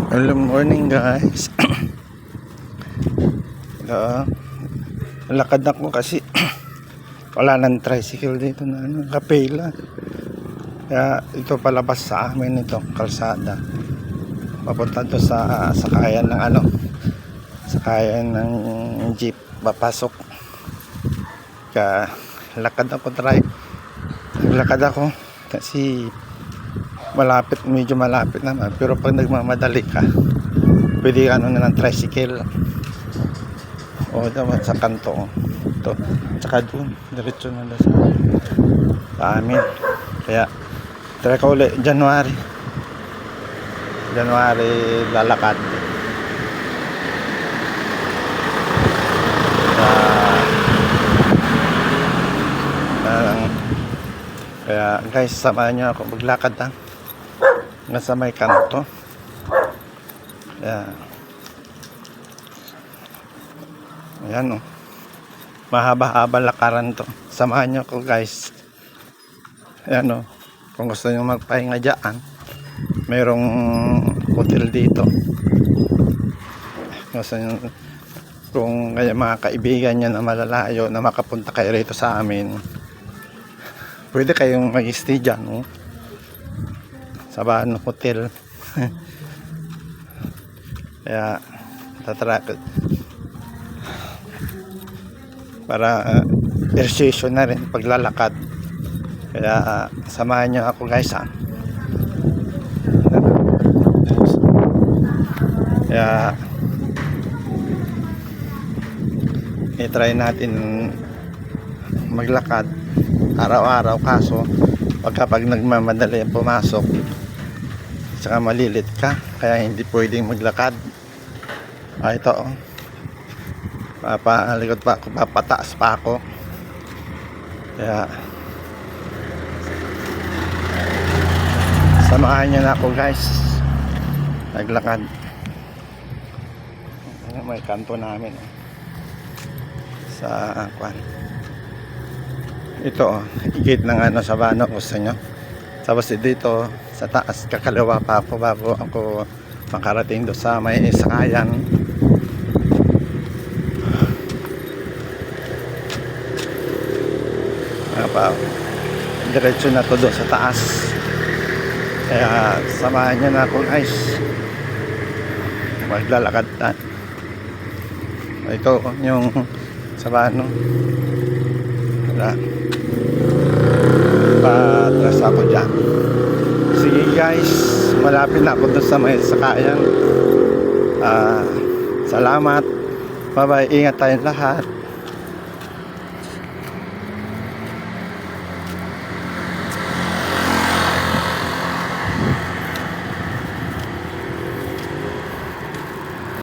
Hello morning guys. Lakad ako kasi wala nang tricycle dito na kapela. Kaya ito palabas sa amin ito, kalsada. Papunta to sa sakayan ng sakayan ng jeep papasok. Kaya lakad ako naglakad ako kasi medyo malapit naman, pero pag nagmamadali ka pwede na ng tricycle o naman sa kanto ito, tsaka doon diretso na sa amin. Kaya try ko ulit January lalakad. Kaya guys, samahan nyo ako maglakad nasa may kanto. Ayan mahaba-haba lakaran to. Samahan nyo ako guys. Ayan kung gusto nyo magpahinga dyan, mayroong hotel dito. Gusto nyo, kung kaya mga kaibigan nyo na malalayo na makapunta kayo rito sa amin, pwede kayong mag-stay dyan sa hotel. Kaya tatrakot para exercise na rin paglalakad. Kaya samahan nyo ako guys Kaya i-try natin maglakad araw-araw, kaso pag nagmamadali pumasok saka malilit ka, kaya hindi pwedeng maglakad. Ito papalikot pa ako, papataas pa ako. Kaya samahan nyo na ako guys naglakad. May kanto namin sa ito higit ng sa Bano, gusto nyo. Tapos dito sa taas kakalawa pa ako bago ako makarating do sa may sakayan. Diretso na to do sa taas. Kaya samahan nyo na ako guys maglalakad na. Ito yung sa Bano. Patras ako dyan. Sige guys, malapit na ako doon sa may sakayan. Salamat, bye bye, ingat tayong lahat.